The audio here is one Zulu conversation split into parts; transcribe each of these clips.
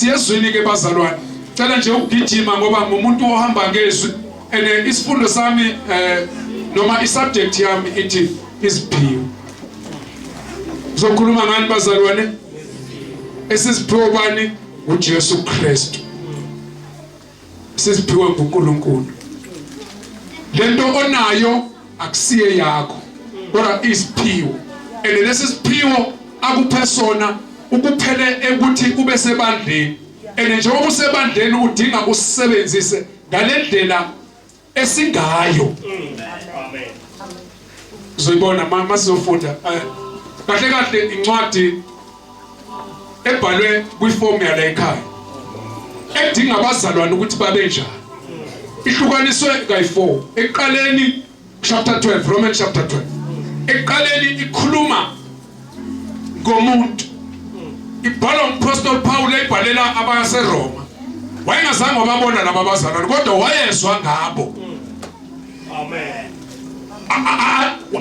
siyezwini ke bazalwane cela nje ukugijima ngoba ngumuntu ohamba ngezwi and isifundo sami noma isubject yami ithi Iziphiwo. Zokhuluma ngani bazalwane? Esiziphiwo bani? uJesu Kristu. Siziphiwe nguNkulunkulu. Lento onayo akusiye yakho kodwa isiphiwo. And lesiphiwo akuphesona ukuphele ukuthi kube sebandleni. And njengoba usebandleni udinga usebenzise ngalendlela esingayo. Amen. Zoyibona mama sizofunda kahle kahle incwadi ebhalwe kwiformula la ekhaya. Edinga abazalwane ukuthi babe njani. Ihlukaniswe kayi4. Eqaleni chapter 12, Romans chapter 12. Eqaleni ikhuluma ngomuntu. Ibhala uMapostle Paul ebhalela abaseRoma. Wayengazange wababona laba bazalwane kodwa wayezwa ngabo. Amen.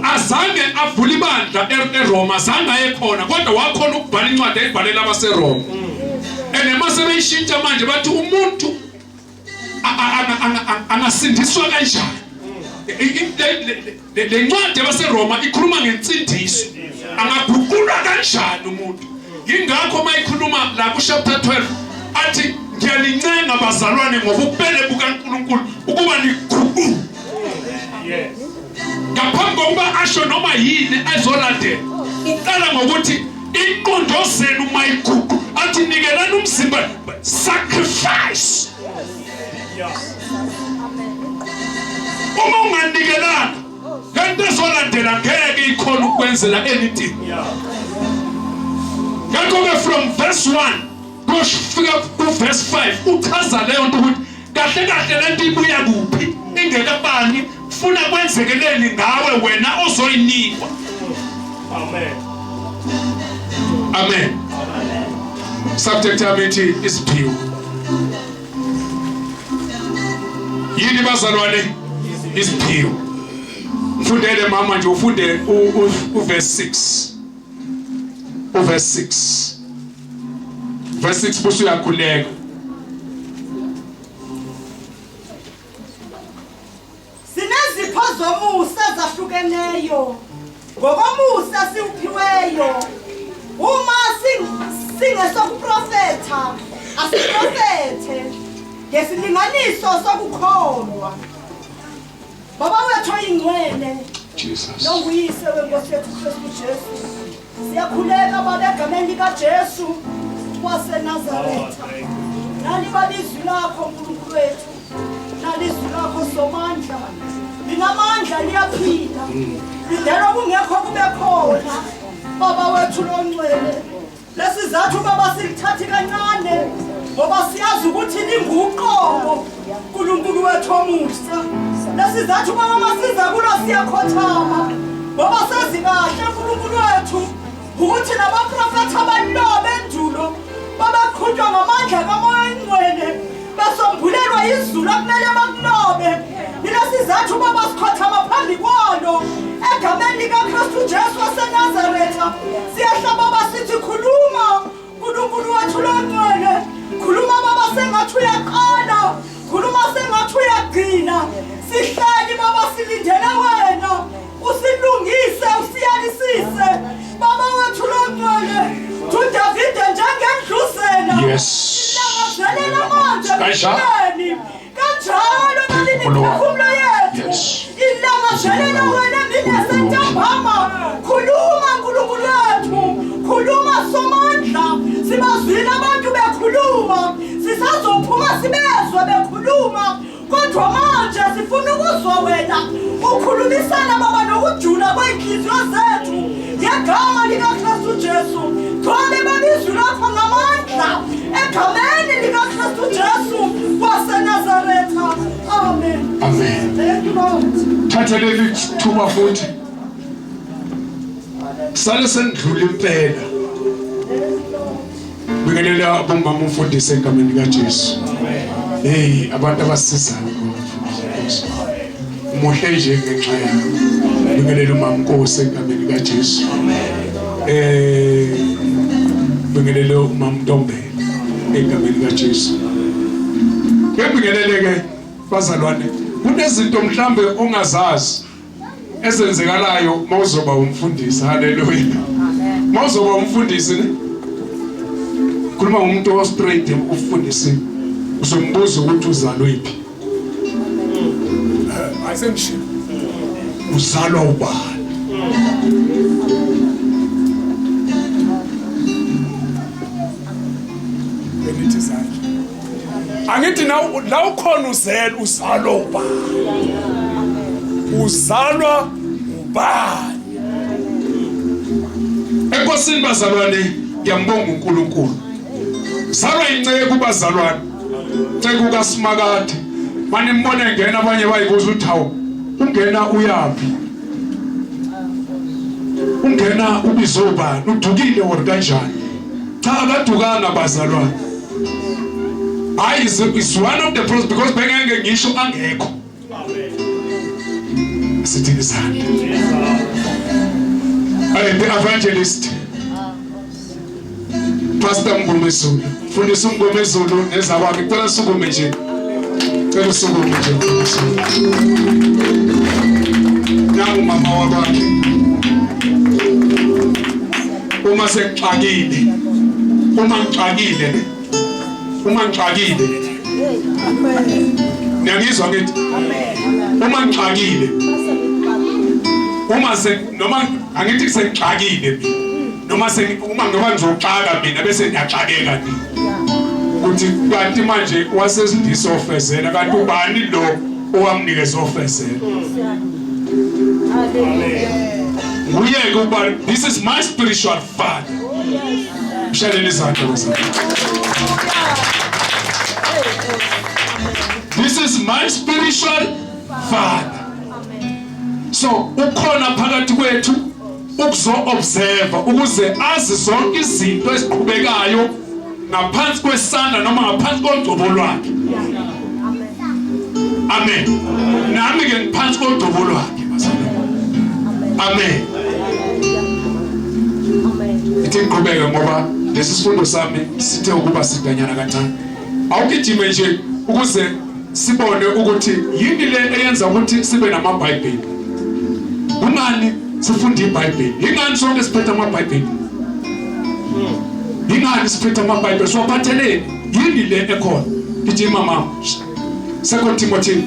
Azange avule ibandla eRoma, azange ayekhona kodwa wakhona ukubhala incwadi ebhalela abaseRoma. Mase beyishintsha manje bathi umuntu angasindiswa kanjani. Le ncwadi yabaseRoma ikhuluma ngensindiso. Angaguqulwa kanjani umuntu. Yingakho mayikhuluma la ku chapter 12 athi ngiyalincenga bazalwane ngobupele bukaNkulunkulu ukuba niguqule. Yes. Ngaphambi kokuba asho noma yini azolandela uqala ngokuthi iqondo zenu mayiguqu athi nikelani umzimba sacrifice. Uma unganikelana kanti ezolandela ngeke ikhona ukwenzela anything. Ngakho from verse 1 kufika ku verse 5 uchaza leyo nto ukuthi kahle kahle lento ibuya kuphi ingekabani funa kwenzekeleni ngawe wena ozoyinikwa. Amen. Amen. Subject yamithi Iziphiwo. Yini bazalwane? Iziphiwo. Mfundele mama nje ufunde uverse 6. Verse 6. Verse 6 busu yakhuleka. Sinezipho zomusa zahlukeneyo. Ngokomusa siuphiweyo. Uma singesokuprofetha, asiprofethe. Ngesilinganiso sokukholwa. Baba wethu oyingcwele. Jesus. Nonguyise wenkosi yethu Kristu Jesu. Siyakhuleka baba egameni likaJesu waseNazaretha. Nalibalizwi lakho Nkulunkulu wethu. Nalizwi lakho somandla. Linamandla liyaphila. Lidela kungekho kube khona. Baba wethu longcwele. Lesizathu baba silithathi kancane. Ngoba siyazi ukuthi linguqobo Nkulunkulu wethu omusa. Lesizathu baba masiza kulo siyakhothama. Ngoba sazi kahle Nkulunkulu wethu ukuthi nabaprofeti abalobe endulo babaqhutshwa ngamandla kaMoya Oyingcwele basombulelwa izulu akumele bakulobe. Yilesizathu baba sikhothama phambi kwalo egameni likaKristu Jesu waseNazaretha. Siyahlaba baba sithi khuluma Nkulunkulu wethu longcwele. Khuluma baba sengathi uyaqala. Khuluma sengathi uyagcina. Sihlali baba silindele wena. Usilungise usiyalisise baba wethu longcwele. David njengendluzela. Yes. Langazelela manje kanjani? Kanjalo nalimiphefumulo yethu. Ilangazelela wena mina sentambama. Khuluma Nkulunkulu wethu. Khuluma somandla. Sibazwile abantu bekhuluma. Sisazophuma sibezwe bekhuluma. Kodwa manje sifuna ukuzwa wena ukhulumisana baba nokujula kweinhliziyo zethu ngegama likaKristu Jesu. Thole babizwi lakho ngamandla egameni likaKristu Jesu waseNazaretha. Amen. Amen. Thatha leli thuba futhi. Sale sendlula impela. Bingelela bomama umfundisi egameni likaJesu. Hey, abantu abasizayo ngomfundisi. Muhle nje ngenxa yakho. Bingelela umama Nkosi egameni likaJesu. Bingelela umama Ntombela. egameni kaJesu. Ngebingeleleke bazalwane, kunezinto mhlambe ongazazi ezenzekalayo mawuzoba umfundisi. Haleluya. Mawuzoba umfundisi ne khuluma umuntu ostraight ufundisi uzombuza ukuthi uzalwe phi. Ayisemshilo uzalwa ubani. Benithi zanje angithi la ukhona uzalwa ubani. Uzalwa ubani. Enkosini bazalwane, ngiyambonga uNkulunkulu. Salwa inceke kubazalwane. Inceke kukaSimakade. Manje mbone ngena abanye bayibuza ukuthi hawo ungena uyaphi? Ungena ubizobani? Udukile or kanjani? Cha akadukanga bazalwane. I is one of the pros because bengeke ngisho angekho. Sithi isandla. The evangelist Pastor Mgomezulu fundisa uMgomezulu nezabami ngicela sukume nje. Ngicela sukume nje. Nangu mama wabami. Uma sexakile. Uma ngixakile. Ngiyangizwa ngithi. Uma ngixakile. Noma angithi sengixakile noma uma ngoba ngizoxaka mina bese ngiyaxakeka nini ukuthi kanti manje wasezindisa ofezela kanti ubani lo owamnikeza ofezela. Nguye kuba this is my spiritual father. Mshaleni izandla bazalwane. This is my spiritual father. So ukhona phakathi kwethu ukuzo-observe ukuze azi zonke izinto eziqhubekayo ngaphansi kwesandla noma ngaphansi kodwobo lwakhe. Amen. Nami ke ngiphansi kodwobo lwakhe bazalwane. Amen. Ithi ngiqhubeke ngoba lesi sifundo sami sithe ukuba sidanyana kancane. Awugijime nje ukuze sibone ukuthi yini le eyenza ukuthi sibe namaBhayibheli. Ungani sifunda iBhayibheli? Ingani sonke siphethe amaBhayibheli? Ingani siphethe amaBhayibheli? Swaphatheleni yini le ekhona? Ithi mama 2 Timothy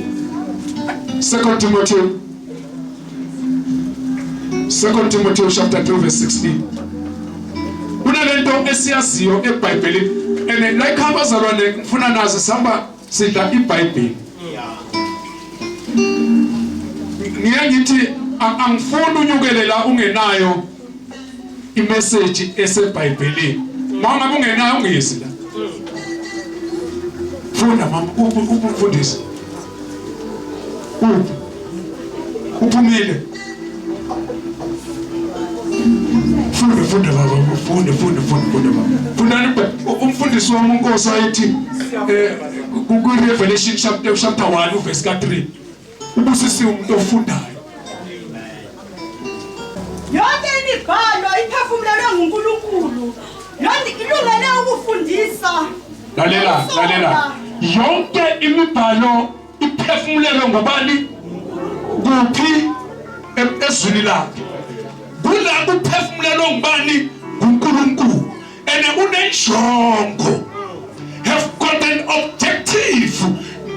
chapter 2 verse 16. Kunalento esiyaziyo eBhayibhelini and like abazalwane ngifuna nazi samba sidla iBhayibheli. Ngiyangithi angifuni unyukelela ungenayo imessage eseBhayibhelini. Mama ungenayo ungezi la. Funda mama ufundise. Uphumile. Funda baba, funda baba. Fundani umfundisi wami uNkosi ayithi ku Revelation chapter 1 verse 3. Ubusisi umuntu ofundayo. Yonke imibhalo iphefumulelwe nguNkulunkulu. Yonke ilungele ukufundisa. Lalela. Yonke imibhalo iphefumulelwe ngobani? Kuphi? Ezwini lakhe. Kula kuphefumulelwe ngubani? nguNkulunkulu. And unenjongo. Have got an objective.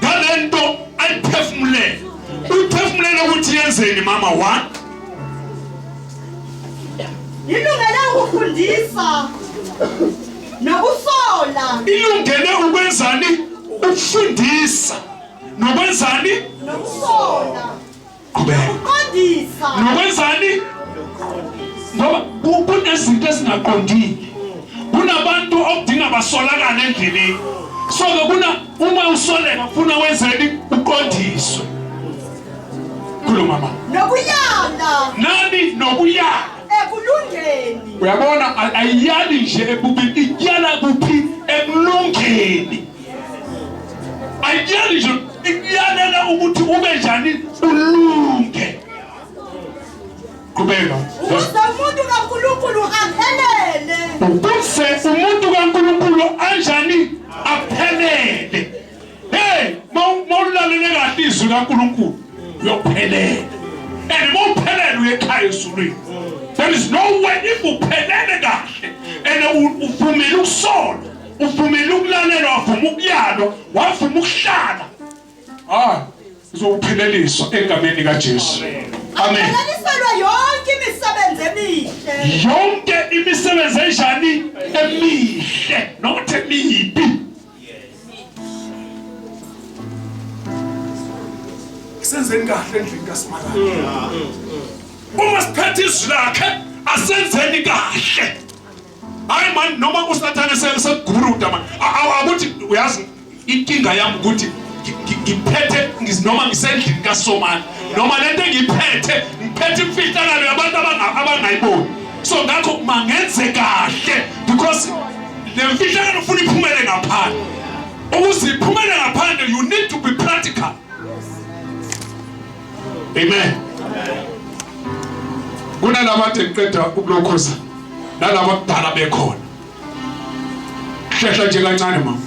Ngalento ayiphefumulele. Uyiphefumulele ukuthi yenzeni mama wa? Ilungele ukufundisa nokusola. Ilungele ukwenzani? Ukufundisa nokwenzani? Nokusola. Ukufundisa nokwenzani? Ngoba kunezinto ezingaqondile. Kunabantu okudinga basolakala endleleni. So uma usoleka ufuna wenzeni? Uqondiswe. Kulo mama. Nokuyala. Nani nokuyala? Ekulungeni. Uyabona ayiyali nje ebubini, iyala kuphi? Emlungeni. Ayiyali nje iyalela ukuthi ube njani ulunge. Kubeka. Umuntu kaNkulunkulu aphelele. Ubuse umuntu kaNkulunkulu anjani kaNkulunkulu uyophelela and mawuphelela uyekhaya esulwini. There is no way if uphelele kahle and uvumile ukusola, uvumile ukulalela, wavuma ukuyalwa, wavuma ukuhlala, uzopheleliswa egameni kaJesu. Amen. Apheleliswa yonke imisebenzi emihle. Yonke imisebenzi enjani emihle, not emibi. Senzeni kahle endlini kaSimalana. Uma siphethe izwi lakhe asenzeni kahle. Hayi man, noma uSathane seguruda man. Akuthi uyazi inkinga yami ukuthi ngiphethe noma ngisendlini kaSomani noma lento ngiphethe imfihlakalo yabantu abangayiboni. So ngakho mangenze kahle because le mfihlakalo ufuna iphumele ngaphandle. Ukuze iphumele ngaphandle you need to be practical. Amen. Kunalabo adeqeda ukulokhoza nalabo akudala bekhona. Hlehla nje kancane mama.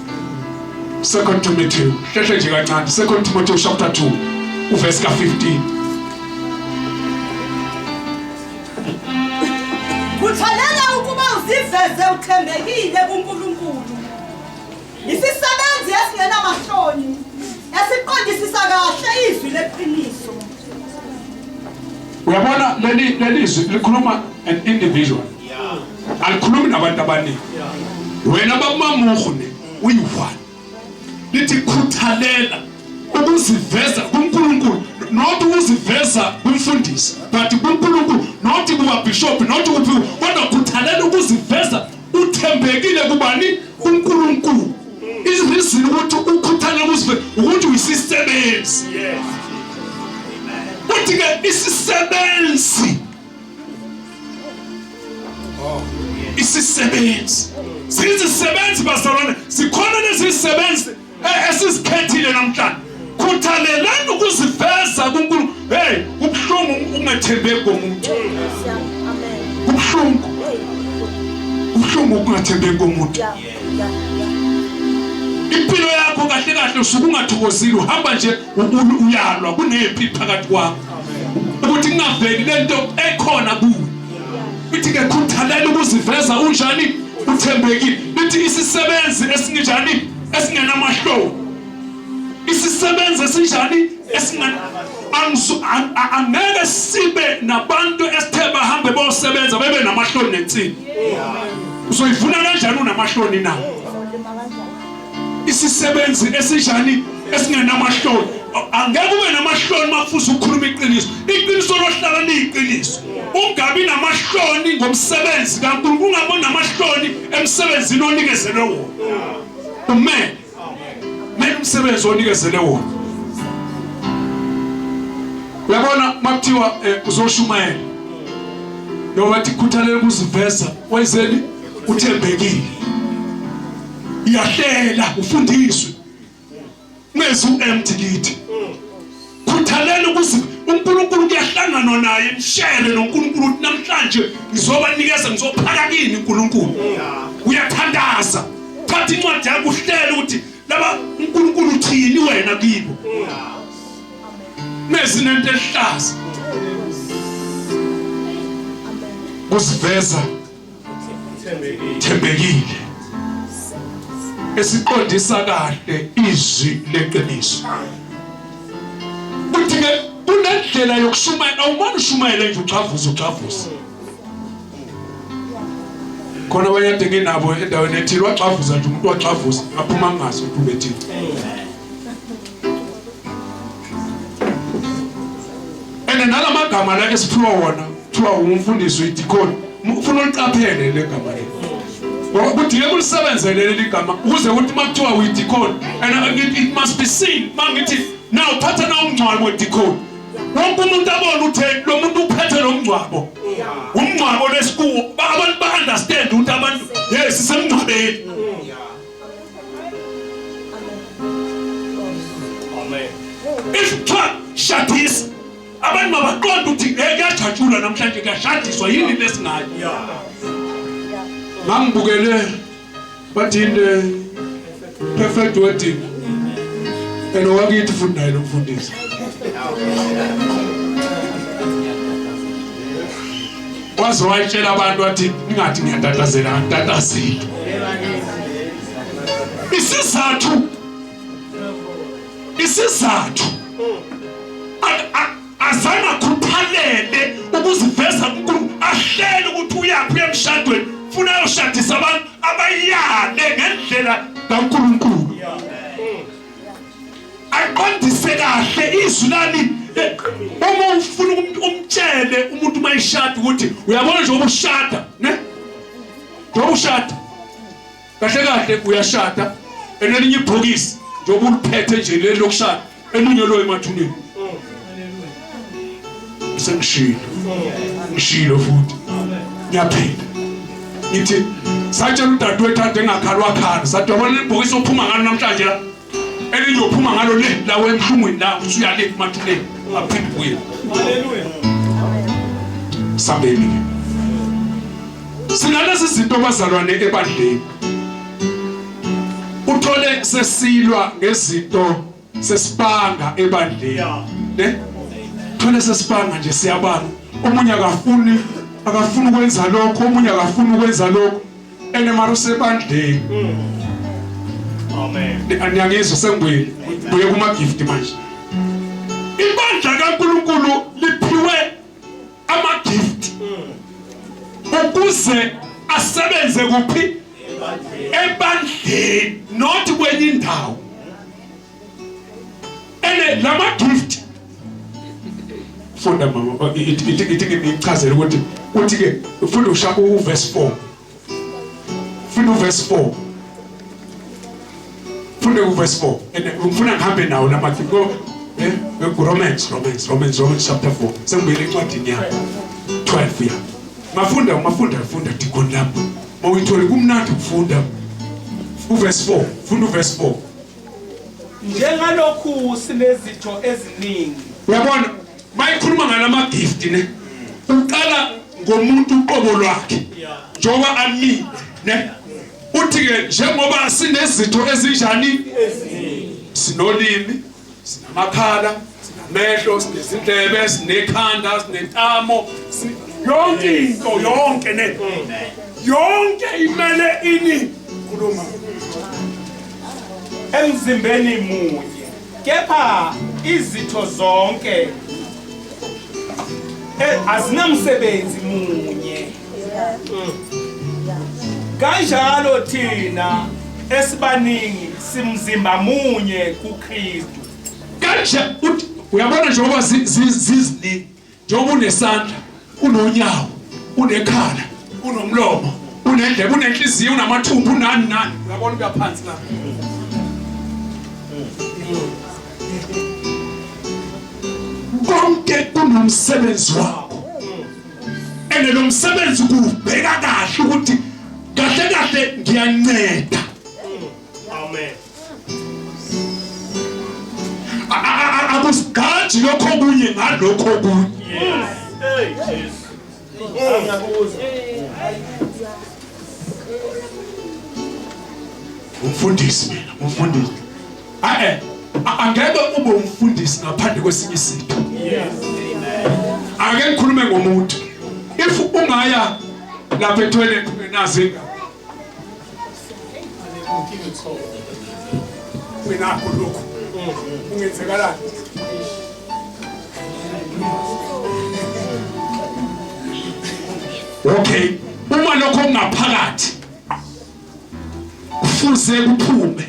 2 Timothy, hlehla nje kancane. 2 Timothy chapter 2 uverse ka-15. Kuthalela ukuba uziveze uthembekile kuNkulunkulu. Isisebenzi esingenamahloni, esiqondisisa kahle izwi leqiniso. Uyabona leli izwi likhuluma an individual. Alikhulumi nabantu abaningi. Wena babamuhu ne uyi-one. Lithi khuthalela ukuziveza kuNkulunkulu, not ukuziveza kumfundisi, but kuNkulunkulu, not kuba bishop, not kuphi, kodwa khuthalela ukuziveza uthembekile kubani? kuNkulunkulu. Reason ukuthi ukukhuthana ukuziveza ukuthi uyisisebenzi. Yes. Uthi ke isisebenzi. Isisebenzi. Sizisebenzi bazalwane, sikhona lezisebenzi esizikhethile namhlanje. Khuthalelani ukuziveza kuNkulunkulu. Hey, kubhlungu ungathembeki komuntu. Amen. Kubhlungu ungathembeki komuntu. Impilo yakho kahle kahle usuke ungathokozile, uhamba nje uyalwa kunempi phakathi kwakho. Ukuthi ngaveli lento ekhona kuwe. Ithi ke khuthalela ukuziveza unjani uthembekile. Lithi isisebenzi esinjani esingenamahloni. Isisebenzi esinjani angeke sibe nabantu esithe bahambe bosebenza bebe namahloni nensini. Uzoyivuna kanjani unamahloni na? Isisebenzi esinjani esingenamahloni. Angeke ube namahloni mafuthi ukukhuluma iqiniso. Iqiniso lohlala liyiqiniso. Ungabi namahloni ngomsebenzi kaNkulunkulu, ungabi namahloni emsebenzini onikezele wona. Amen. Manje umsebenzi onikezele wona. Uyabona makuthiwa uzoshumayela. Nobathi khuthalela ukuziveza, wayizeli uthembekile. Iyahlela ufundiswe. Ngeze uempty kithi. Khuthalela ukuthi uNkulunkulu kuyahlangana naye, mshare noNkulunkulu namhlanje ngizobanikeza, ngizophaka kini uNkulunkulu. Uyathandaza. Thatha incwadi yakho uhlele ukuthi laba uNkulunkulu uthini wena kibo. Ngeze nento ehlaza. Kusiveza thembekile. Esiqondisa kahle izwi leqiniso. Kuthi ke kunendlela yokushumayela, awumane ushumayele nje uxhavuza. Khona bayade nginabo endaweni ethile waxhavuza nje umuntu waxhavuza aphuma ngaso uphumethile. Nalamagama la esiphiwa wona kuthiwa umfundisi uyidikoni, ufuna uliqaphele le gama leli. Ukuthi yebo lisebenzele leli gama ukuze ukuthi makuthiwa uyidikoni, and it must be seen. Mangithi now thatha na umngcwabo wedikoni, wonke umuntu abona ukuthi lo muntu uphethe lo mngcwabo. Umngcwabo lesikuwo abantu ba understand ukuthi abantu yes sisemngcwabeni. Amen. If truck shadis abantu mabaqonda ukuthi kuyajatshula namhlanje kuyashadiswa yini lesinayo. Ngangibukele bathi in the perfect wedding and wakithi futhi naye lo mfundisi. wazowatshela abantu wathi ningathi ngiyatatazela ngitatazile. Isizathu azange akhuthalele ukuziveza kuNkulunkulu, ahlele ukuthi uyaphi emshadweni, ufuna ayoshadisa abantu abayale ngendlela kaNkulunkulu. Aqondise kahle izwi lani. Uma ufuna umtshele umuntu mayishada ukuthi uyabona nje ubushada, ne? Njengoba ushada kahle kahle uyashada enelinye ibhokisi njengoba uliphethe nje leli lokushada elinye lo emathuneni. Ngishilo futhi ngiyaphinda ngithi satshela udadewethu ade engakhalwa khana sathi wabona ibhokisi ophuma ngalo namhlanje la elinye uphuma ngalo le lawe emhlungwini la usuyale emathuneni aphinde kuye. Haleluya. Sambeni sinalezi izinto bazalwane ebandleni, uthole sesilwa ngezinto sesipanga ebandleni, ne? Thole sesipanga nje siyabanga, omunye akafuni ukwenza lokho, omunye akafuni ukwenza lokho, enemaro sebandleni. Amen. Aniyangizwa sengibuye kuma gift manje. Ibandla kaNkulunkulu liphiwe ama gift ukuze asebenze kuphi? Ebandleni, not kwenye indawo. Ene lama gift funda mama ithi ngichazela ukuthi ke ufunda usha uverse 4. Funda uverse 4. Funda uverse 4. Ene ngifuna ngihambe nawo lama gift go Romans chapter 4. Sengibuyele encwadini yakho 12 ya. Mafunda dikoni lapho. Mawuyithole kumnandi ukufunda. Uverse 4. Funda uverse 4. Njengalokhu sinezitho eziningi. Uyabona mayikhuluma ngalama gift ne. Uqala ngomuntu uqobo lwakhe. Njoba amile ne. Uthi ke njengoba sinezitho ezinjani eziningi. Sinolimi, sinamakhala, sinamehlo, sinezindlebe, sinekhanda, sinentamo, yonke into yonke ne. Yonke imele ini kuluma Emzimbeni munye, kepha izitho zonke azinamsebenzi munye. Kanjalo thina esibaningi simzimba munye kuKristu. Kanje uyabona njengoba zizini, njengoba unesandla, unonyawo, unekhala, unomlomo, unendlebe, unenhliziyo, unamathumbu, unani. Uyabona kuyaphansi la. Konke kunomsebenzi wakho. Ene lo msebenzi kubheka kahle ukuthi kahle ngiyanceda. Amen. Akusigaji lokho kunye ngalokho kunye. Yes. Umfundisi angeke ube umfundisi ngaphandle kwesinye isitho. Ake ngikhulume ngomuntu. If ungaya lapha etoilet nazi wena kuloko ungenzekalani? Okay, uma lokho kungaphakathi kufuze kuphume.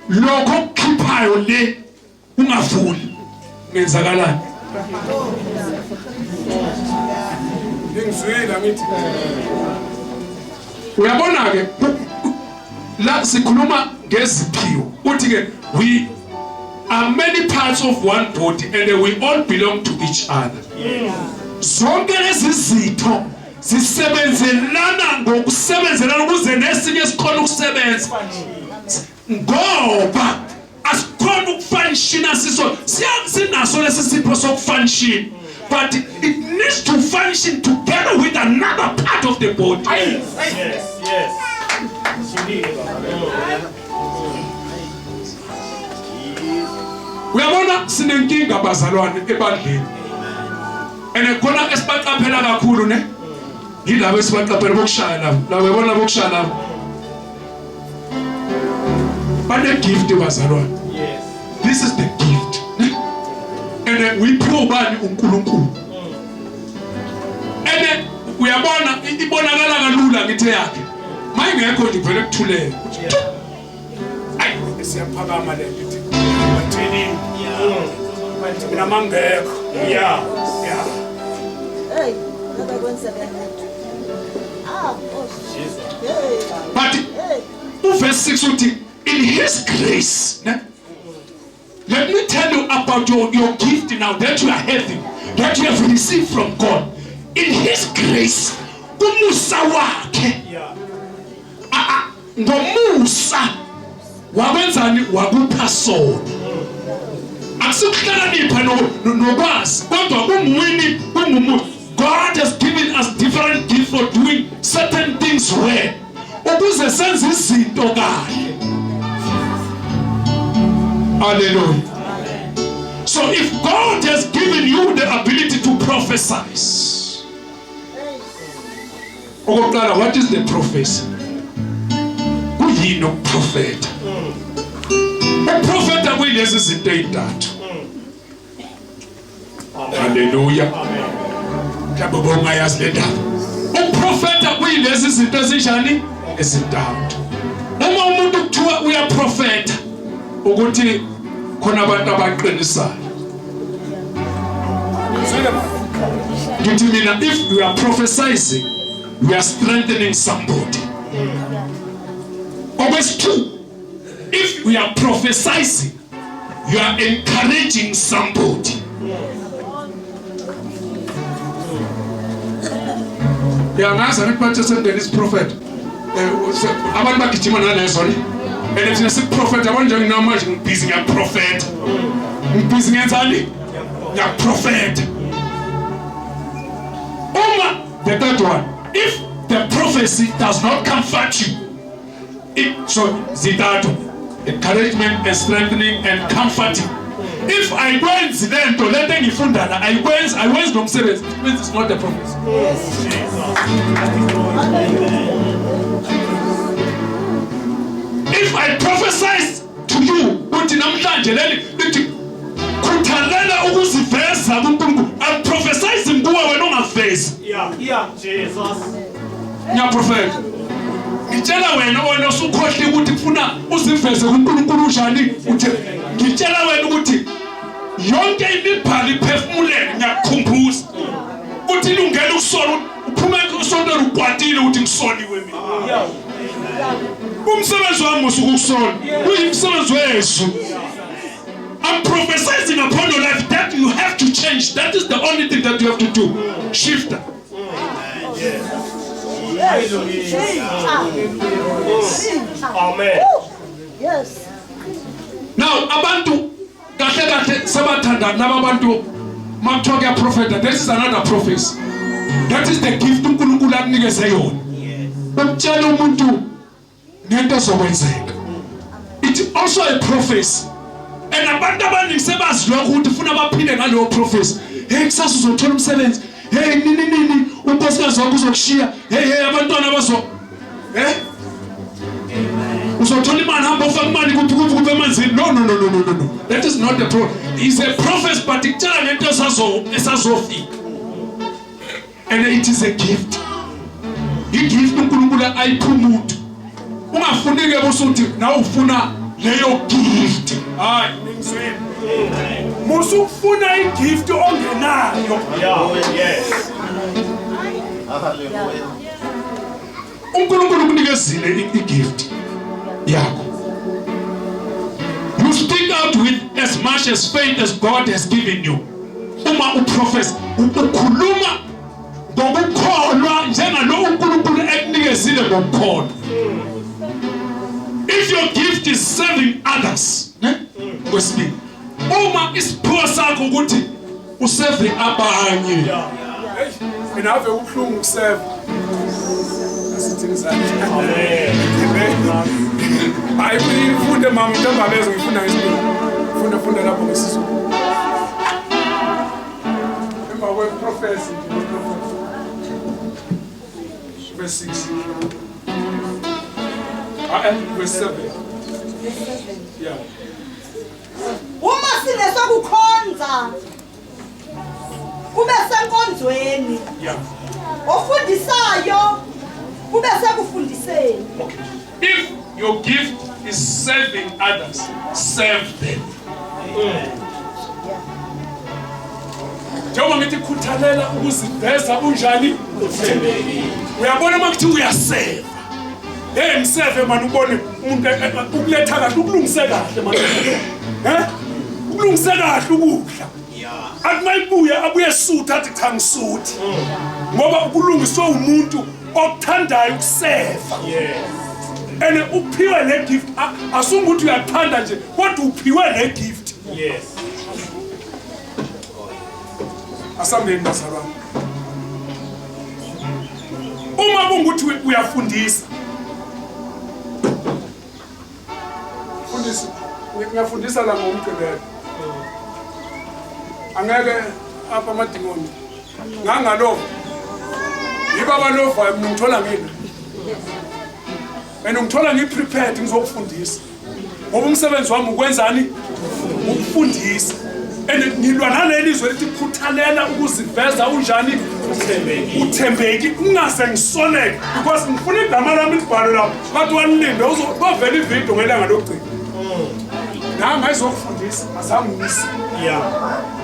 Lokho kukhiphayo le ungavuli ngenzakalani? Ngizwela ngithi uyabona ke la sikhuluma ngeziphiwo uthi ke we are many parts of one body and we all belong to each other. Zonke lezi zitho zisebenzelana ngokusebenzelana ukuze nesinye sikhona ukusebenza. Ngoba asikhona ukufunctiona sinaso lesi sipho sokufunction, but it needs to function together with another part of the body. Yes. Uyabona sinenkinga bazalwane ebandleni. Khona esibaqaphela kakhulu ne? Yilabo esibaqaphela bokushaya labo. Labo yabona bokushaya labo. Bane gift bazalwane. Yes. This is the gift. And we pray ubani uNkulunkulu. And uyabona ibonakala kalula ngithe yakhe. Mayingekho nje vele kuthulele. Ayi siyaphakama le nto. Bathini? Bathi mina mangekho. Yeah. Hey, nada kwenza kanjani? Jesus. But verse 6 uthi in his grace, let me tell you about your gift now that you are having, that you have received from God. In his grace, umusa wakhe. Ngomusa wabenzani wakupha sona. Akusikhlakanipha nokwazi kodwa kumwini kungumuntu. God has given us different gifts for doing certain things well. Ukuze senze izinto kahle. Hallelujah. So if God has given you the ability to prophesy, what is the prophecy? Kuyini ukuprofeta? Uprofeta kuyilezi izinto ezintathu. Hallelujah. Mhlawumbe bongayazi le ndaba. Uprofeta kuyilezi izinto ezinjani? Ezintathu. Uma umuntu kuthiwa uyaprofeta ukuthi khona abantu abaqinisayo. Ngithi mina if you are prophesying, you are strengthening somebody. Always true. If we are prophesying, you are encouraging somebody. Yangazi abantu this prophet. Abantu bagijima nalezo ni. And if you say prophet, I want you to know much busy a prophet. Busy ngenzani? Ya prophet. The third one. If the prophecy does not comfort you, so zitatu, encouragement and strengthening and comforting. If I go and then to let them ifundana, I went from service. It means it's not the prophecy. If I prophesy to you, I'm prophesying to you when face. Yeah, Jesus. Yeah, prophet. Ngitshela wena usukhohle ukuthi ufuna uziveze kuNkulunkulu njani ngitshela wena ukuthi yonke imibhalo iphefumulele ngiyakukhumbuza ukuthi ilungele ukusona uphume kusonto ukwatile ukuthi ngisoniwe mina umsebenzi wami usukusona uyimsebenzi wesu. I'm prophesying upon your life that you have to change. That is the only thing that you have to do. Shift. Amen. Yes. Now, abantu kahle sabathanda nabantu makuthiwa prophet. This is another prophecy. That is the gift uNkulunkulu akunikeze yona. Ukutshela umuntu ngento ezokwenzeka. It's also a prophecy. And abantu abaningi sebazi lokho ukuthi ufuna baphile ngalowo prophecy. Hey kusasa uzothola umsebenzi. Hey nini unkosikazi wakho uzokushiya. Hey abantwana bazo. Uzothola imali hamba ufaka imali kuphi emanzini. No. That is not the prophet. He's a prophet but ikutshela ngento esazofika. And it is a gift. Igift uNkulunkulu ayipha umuntu. Ungafunike bosuthi na ufuna leyo gift. Hayi ngizwini. Musufuna igift ongenayo. Yes. Hallelujah. uNkulunkulu ukunikezile igift yakho. You speak out with as much as faith as God has given you. Uma uprofess ukhuluma ngokukholwa njengalo uNkulunkulu ekunikezile ngokukholwa. If your gift is serving others, kwesibili uma isipho sakho ukuthi userve abanye. Mina ave ubuhlungu ukuserve. Asithini sanje. Amen. Hayi uyifunde mama Ntombela ngifunda ngesilungu. Funda lapho ngesizulu. verse? Verse 6. Verse 7. Yeah. Uma sinesokukhonza kube senkonzweni Yeah. ofundisayo kube sekufundiseni. Okay. If your gift is serving others, serve them. Njengoba ngithi khuthalela ukuziveza unjani uthembekile. Uyabona makuthi uyaseva. Ngiseve man ubone umuntu ukuletha kahle ukulungise kahle man. Ukulungise kahle ukudla. Akumayibuya abuye sutha athi cha ngisuthi. Ngoba ukulungiswa umuntu okuthandayo ukuseva. And uphiwe le gift asunguthi uyathanda nje kodwa uphiwe le gift. Yes. Asambeni bazalwane. Uma kunguthi uyafundisa. Fundisa. Ngiyafundisa la ngomgqibelo. Angeke apha amadimoni. Ngangalo. Yibaba lova ngithola ngini. Mina ngithola ngiprepared ngizokufundisa. Ngoba umsebenzi wami ukwenzani? Ukufundisa. Ngilwa naleli izwe lithi khuthalela ukuziveza unjani uthembeki ungaze ngisoneke because ngifuna igama lami libhalwe lapho bathi wanilinde uzovela ivideo ngelanga lokugcina nami ayizokufundisa azange ngisi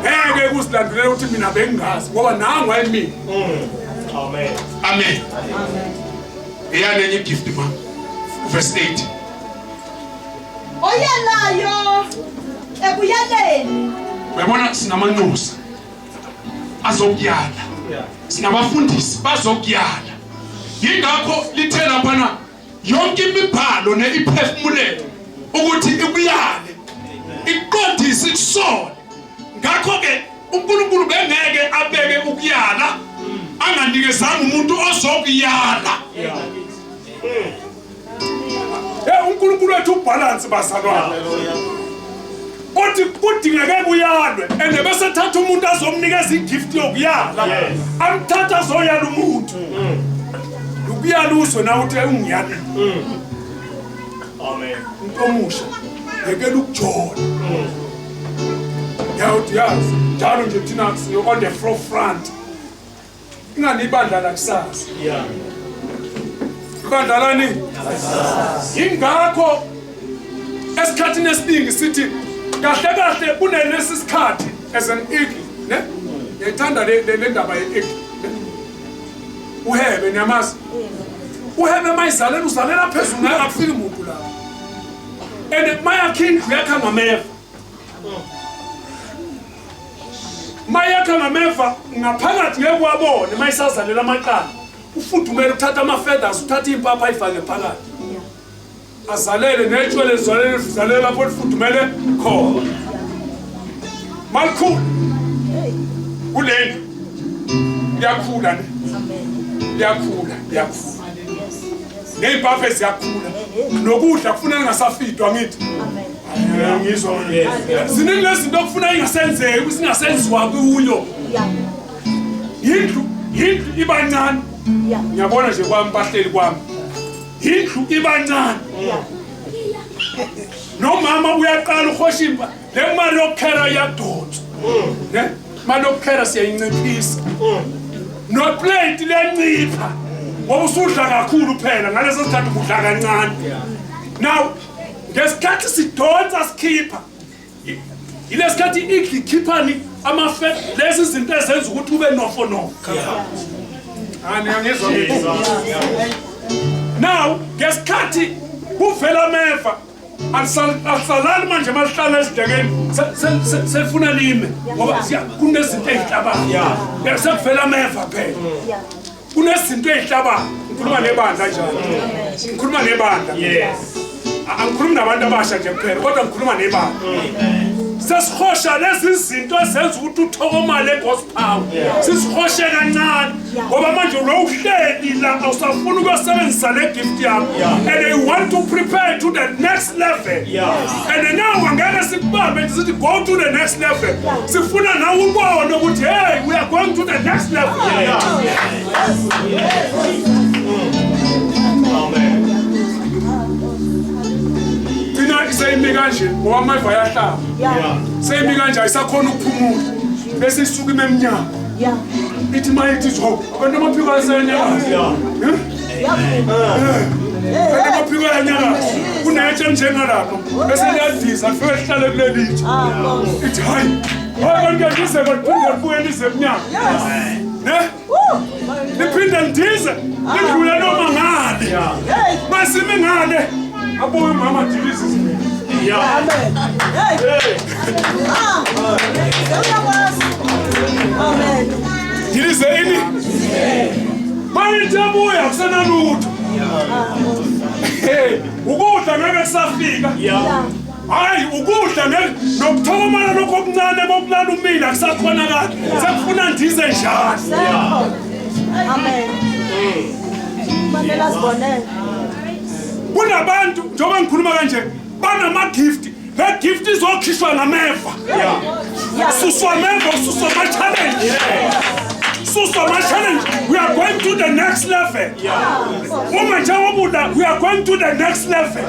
ngeke kusilandelela ukuthi mina bengingazi ngoba nangu ayimini. Amen. Amen. Eyanenye gift ma verse 8 Oyelayo ekuyaleni uyabona sinamanxusa azokyala sinabafundisi bazokyala yingakho lithela phana yonke imibhalo neiphefumulelo ukuthi ikuyale iqondise ikusole ngakho ke uNkulunkulu bengeke abeke ukuyala anganikezanga umuntu ozokuyala. uNkulunkulu wethu ubalance bazalwane. Othi kudingeke kuyalwe ende bese thatha umuntu azomnikeza igift yokuyala amthatha azoyala umuntu ukuyala uzwe na uthi ungiyala. Amen. Ntomusha yekela ukujola yawuthi yazi njalo nje thina siyo on the forefront ingani ibandla la kusasa. Ibandla lani ingakho esikhathini esiningi sithi kahle kahle kunelesi sikhathi as an eagle ne ngithanda le ndaba ye eagle uhebe nyamazi uhebe mayizalela uzalela phezulu ngeke akufiki umuntu la and mayakindlu yakha ngameva mayakha ngameva ngaphakathi ngeke wabone mayisazalela amaqanda ufudumela uthatha ama feathers uthatha impapha ayifake phakathi azalele netshwele zalela lapho ufudumele khona malkhulu kulena liyakhula ne liyakhula neimpapha ziyakhula nokudla kufuneka ngasafidwa ngithi ngizwa ziningi lezinto okufuna ingasenzeki usingasenziwa kuyo indlu ibancane ngiyabona nje kwami bahleli kwami indlu ibancane nomama uyaqala uhoshimba le mali yokukhera yadonsa ne mali yokukhera siyayinciphisa no plate lencipha ngoba usudla kakhulu phela ngaleso sikhathi udla kancane now ngesikhathi sidonsa sikhipha ilesikhathi ikhiphani amafet lezi izinto ezenza ukuthi ube nofo angizwa now gesikhathi kuvela ameva asalali manje malihlala esidekeni sefuna lime ngoba kunezinto ezihlabayo sekuvela ameva phela kunezinto ezihlabayo ngikhuluma nebandla njalo ngikhuluma nebandla angikhulumi nabantu abasha nje kuphela kodwa ngikhuluma nebala sesihosha lezi zinto ezenza ukuthi uthokomale gospel sisihoshe kancane ngoba manje lo uhleli la awusafuna ukuyosebenzisa le gift yakho and you want to prepare to the next level and now angeke sikubambe sithi go to the next level sifuna nawe ubone ukuthi hey we are going to the next level Amen. Thina isayimi kanje ngoba amava ayahlaba sayimi kanje ayisakhona ukuphumula bese isuka emnyama ithi mayithi zo abantu abaphika asenyakazi abantu abaphika enyakazi kunetshe njengalapho bese liyadiza fike lihlale kulelithi ithi hayi abantu ngize baphinde babuye emnyama ne liphinde ndize lidlule noma ngale masimi ngale abuye umama dilisi Amen. Amen. Dilise ini bayitabuya kusena lutho ukudla ngeke kusafika hayi ukudla nokuthokomana lokho okuncane bokulala umila kusakhona kade sekufuna ndize njalo Amen. Manela sibonela kunabantu njengoba ngikhuluma kanje banama gift le gift izokhishwa ngameva suswa ameva suswa ma challenge suswa ma challenge we are going to the next level uma njengobuda we are going to the next level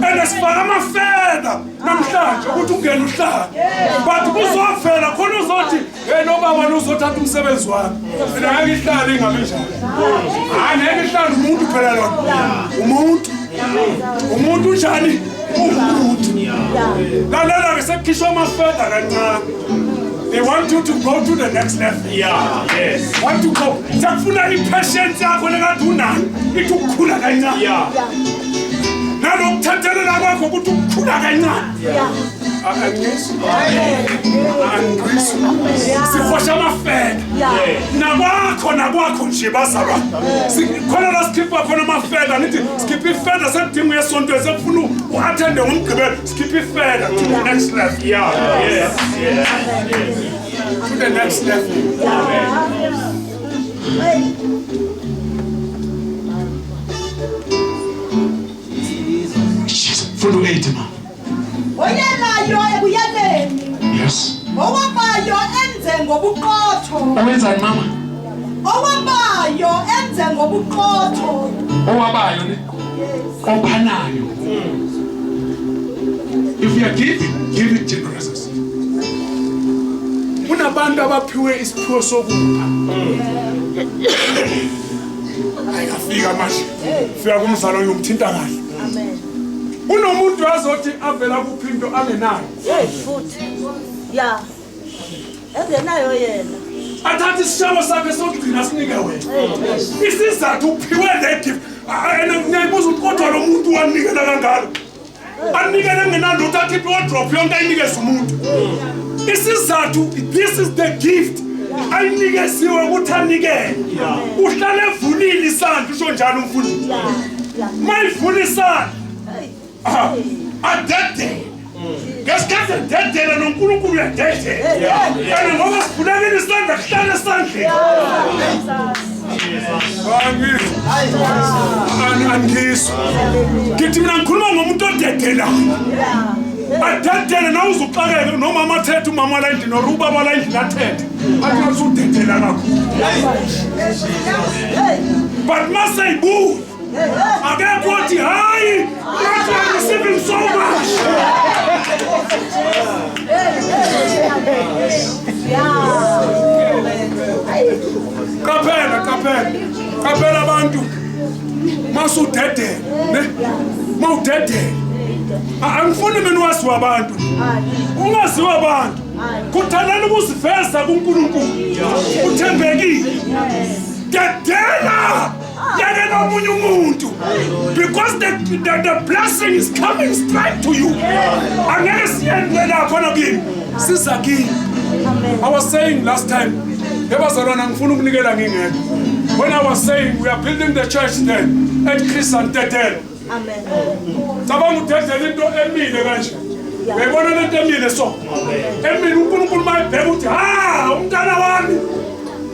and sifaka amafeda namhlanje ukuthi ungena uhlala but kuzofela khona uzothi hey no baba uzothatha umsebenzi wami mina ngeke ihlale ingabe njalo ngeke ihlale umuntu phela lona umuntu njani umuntu lalela ke sekukhishwa amafeda kancane they want you to go to the next level want to go sekufuna impatience yakho lekade unayo ithi ukukhula kancane nalokuthathelela kwakho ukuthi ukukhula kancane sikhosha amafeda nakwakho nje bazaba khona la sikhipha khona amafeda nithi sikhipha ifeda sekudinga uyesonto sekufuna uattende ngomgqibelo sikhipha ifeda to the next level to the next level Fundo 8 ma. Oyenayo ebuyeleni. Yes. Owabayo enze ngobuqotho. Owenzani mama? Owabayo enze ngobuqotho. Owabayo ne? Ophanayo. If you are giving, give it generously. Kunabantu abaphiwe isiphiwo sokupha ayikafika manje fika kumzalo yomthinta kahle Amen. unomuntu azothi avela kuphinto angenayo Futhi. Yeah. Engenayo yena. athatha isishabo sakhe sokugcina sinike wena isizathu uphiwe le gift ngiyayibuza ukuthi kodwa lo muntu wanikela kangaka anikele ngenalutho akhiphe wardrobe yonke ayinikeze umuntu isizathu this is the gift ayinikeziwe ukuthi anikele uhlale evulile isandla usho njalo umfundi mayivula isandla adede ngesikhathi ededela noNkulunkulu uyadedela and ngoba sivulekile isandla kuhlale esandleni angizwa ngithi mina ngikhuluma ngomuntu odedelayo adedele na uzuxakeka noma amathethe umama la endini noruba abala endini athethe athi usudedela kakhulu but maseyibuya akekho othi hayi nathi I'm receiving so much qaphela abantu masudedela ne mawudedela angifuni mina waziwa abantu ungaziwa abantu kuthandana ukuziveza kuNkulunkulu uthembekile dedela yake nomunye umuntu because the blessing is coming straight to you angeke siyenze lapho nakini siza kini I was saying last time ebazalwana ngifuna ukunikela ngingedwa when I was saying we are building the church then at Chris and Tetel Amen. Cabanga udedela into emile kanje. Uyayibona lento emile so. Emile uNkulunkulu mayibheka uthi ha umntana wami.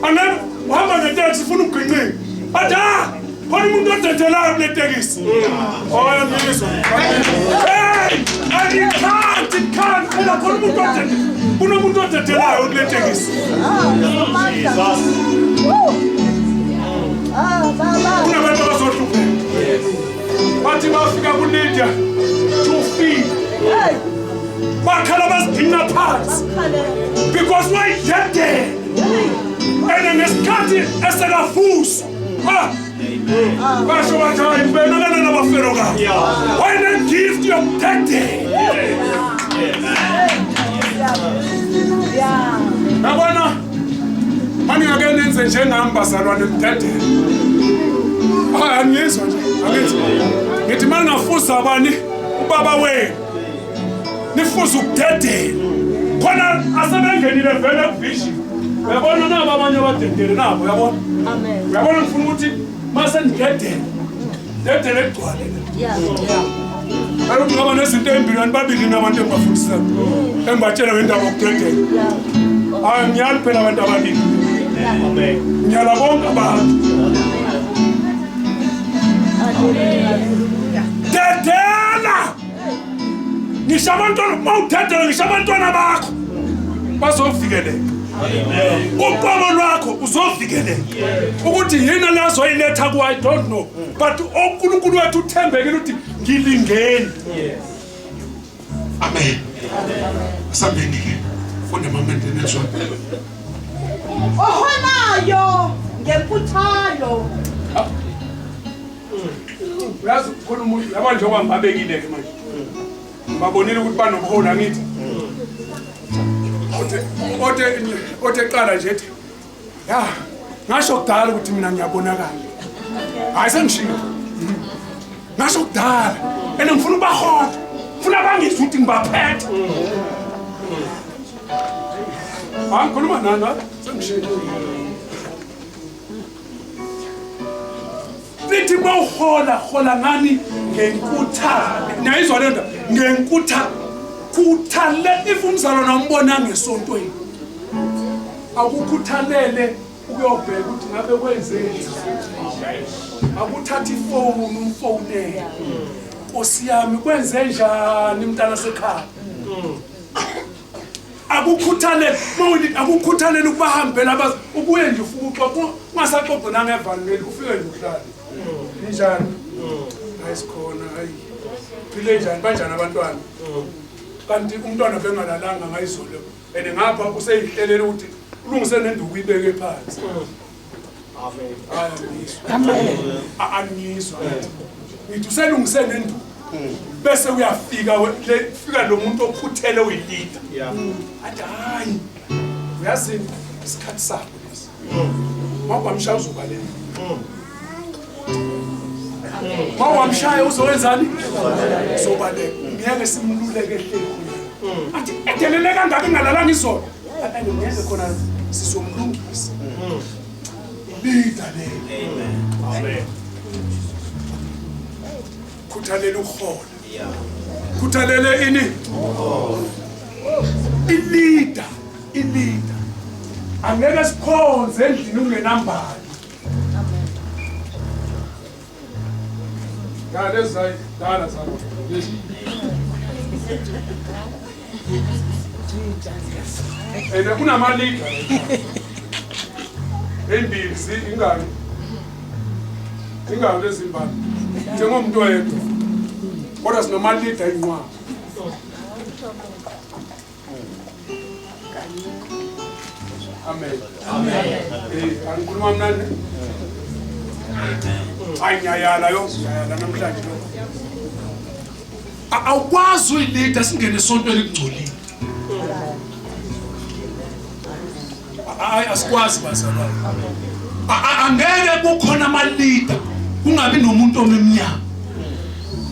Angeke uhamba ngeteksi ufuna ukugqinqika. Bathi ha khona umuntu odedelayo kule tekisi. Oya ngizwa. Hey! Can't. Khona umuntu odedelayo. Kunomuntu odedelayo kule tekisi. Kunabantu abazohlupheka. Bathi bafika kuLydia 2 feet. Bakhala bazidinga phansi. Because wayidede. And ngesikhathi esekafusa. Basho bathi hayi wena kana nabafero ka. Wena gift yokudede. Yabona manje ngake nenze njengami bazalwane mdede. Angizwa nje. Ngithi manje ngafusa abani ubaba wenu. Nifuza ukudedela. Khona asebengenile vele kuvision. Uyabona nabo abanye abadedele nabo uyabona? Amen. Uyabona ngifuna ukuthi mase ngidedele. Dedele egcwale. Alo ngaba nezinto ezimbili babili nabantu engibafundisa. Engibatshela ngendaba yokudedela. Hayi ngiyali phela abantu ababili. Amen. Ngiyala bonke abantu. Dedela! Ngisho abantwana mawudedela ngisho abantwana bakho bazovikeleka. Uqobo lwakho uzovikeleka. Ukuthi yini lazo ayiletha ku I don't know. But uNkulunkulu wethu uthembekile ukuthi ngilingeni. Amen. Asambeni ke. Funda mamende nezwa. Ohonayo ngemputhalo. Uyazi khona umuntu yabanje okwambabekile ke manje. Babonile ukuthi banobuhola ngithi. Ote qala nje ethi ya ngasho kudala ukuthi mina ngiyabonakala. Hayi sengishiya. Ngasho kudala ene ngifuna ubahola. Ngifuna bangizwe ukuthi ngibaphethe. Ngikhuluma nani sengishiya. Lithi bawuhola ngani ngenkuthalo. Niyayizwa lento ngenkuthalo. Kuthale ifumzalo nombona ngesontweni. Akukhuthalele ukuyobheka ukuthi ngabe kwenzeni. Akuthatha ifoni umfonele. Nkosi yami kwenze njani mntana sekhaya. Akukhuthalele ukubahambela abazi ubuye nje ufuna uxoxa ungasaxoxa nangevangeli ufike nje uhlale. Njani? Ayisikhona hayi. Phile njani banjani abantwana? Kanti umntwana bengalalanga ngayizolo ene ngapha useyihlelele ukuthi ulungise nenduku ibeke phansi. Amen. Angizwa. Ngithi uselungise nenduku bese uyafika fika lo muntu okhuthele uyilida. Athi hayi. Uyazi isikhathi sakho lesi. Mawamshaya uzobaleka. Mawamshaya uzowenzani? Uzobaleka. Ngeke simluleke ehlelweni. Athi edelele kangaka ngalalanga izolo. Athi ngeke khona sizomlungisa. Lida le. Amen. Khuthalela ukhona. Khuthalele ini? Ilida. Angeke sikhonze endlini ungenambali. Ngale zayi dala zakho. Ene kunamalida. Endili ingalo. Ingalo lezimbali. Njengomuntu oyedwa. Kodwa sinomalida inqwa. Amen. Angikhuluma mnandi. Ayanyayala namhlanje lo. Awukwazi uyilida singene esontweni ekugcolile. Asikwazi bazalwane. Angeke kukhona amalida kungabi nomuntu omemnyama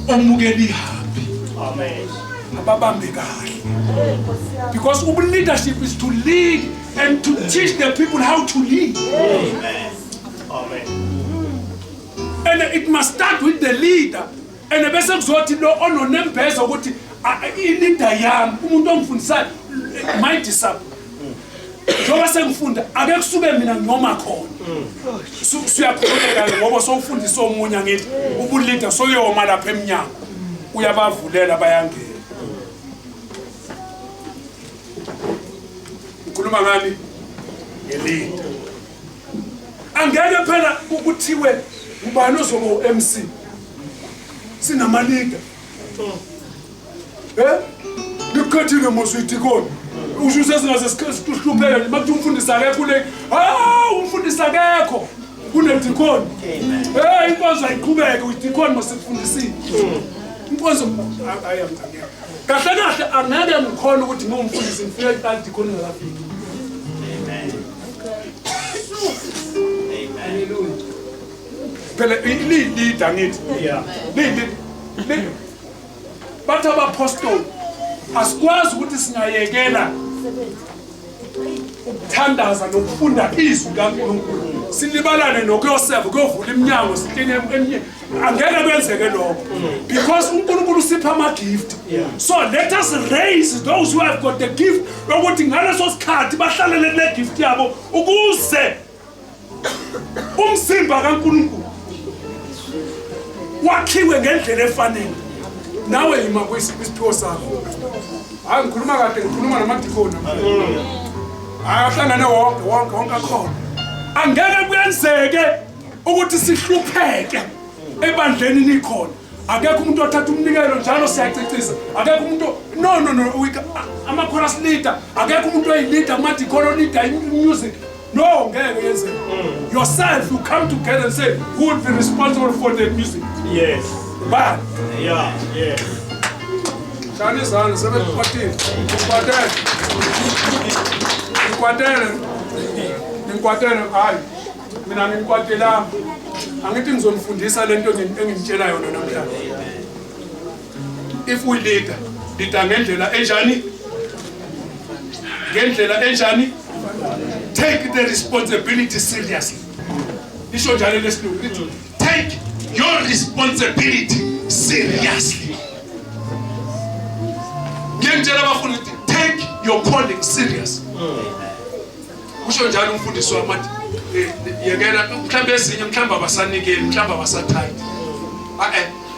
omukela ihambi. Amen. Ababambe kahle. Because leadership is to lead and to teach the people how to lead. Amen. And it must start with the leader. ene bese kuzothi lo ononembeza ukuthi i-leader yami umuntu ongifundisayo my disciple njengoba sengifunda ake kusuke mina noma khona siyakhuleka ngoba sowufundisa omunye ngithi ubuleader soyoma lapha eminyango uyabavulela bayangena ukhuluma ngani nge-leader angeke phela ukuthiwe ubani ozoba MC sinama leader ngikhathile moswithi khona usho singaze sihlupheke bakuthi umfundisi akekho le umfundisi akekho kunedikoni inkonzo ayiqhubeke udikoni masifundisile inkonzo ayangeke kahle kahle angeke ngikhona ukuthi ngomfundisi ngifike idikoni ngafiki Hallelujah. Phela leader ngithi leader bathi abapostoli asikwazi ukuthi singayekela ukuthandaza nokufunda izwi kaNkulunkulu silibalane nokuyoseva kuyovula iminyango sithinge eminye angeke kwenzeke lokho because uNkulunkulu usipha ama gift so let us raise those who have got the gift ukuthi ngaleso sikhathi bahlalele le gift yabo ukuze umsimba kaNkulunkulu wakhiwe ngendlela efanele nawe yima kwisiphiwo sakho hayi ngikhuluma kade ngikhuluma namadikoni ahlangane wonke akhona angeke kuyenzeke ukuthi sihlupheke ebandleni nikhona akekho umuntu othatha umnikelo njalo siyacicisa akekho umuntu no ama chorus leader akekho umuntu oyileader kumadikoni leader music no ngeke yenzeke yourself you come together and say who will be responsible for the music Yes. but Yeah. Shani sana sebekwatile ngikwatele hayi mina ngikwatela angithi ngizonifundisa lento engimtshela yona namhlanje if we leader ngendlela enjani take the responsibility seriously isho njalo lesilungu lithi take your responsibility seriously ngiyangitshela abafundi take your calling serious kusho njalo umfundisi wamathi yekela mhlawumbe ezinye mhlawumbe abasanikeli mhlawumbe abasathayi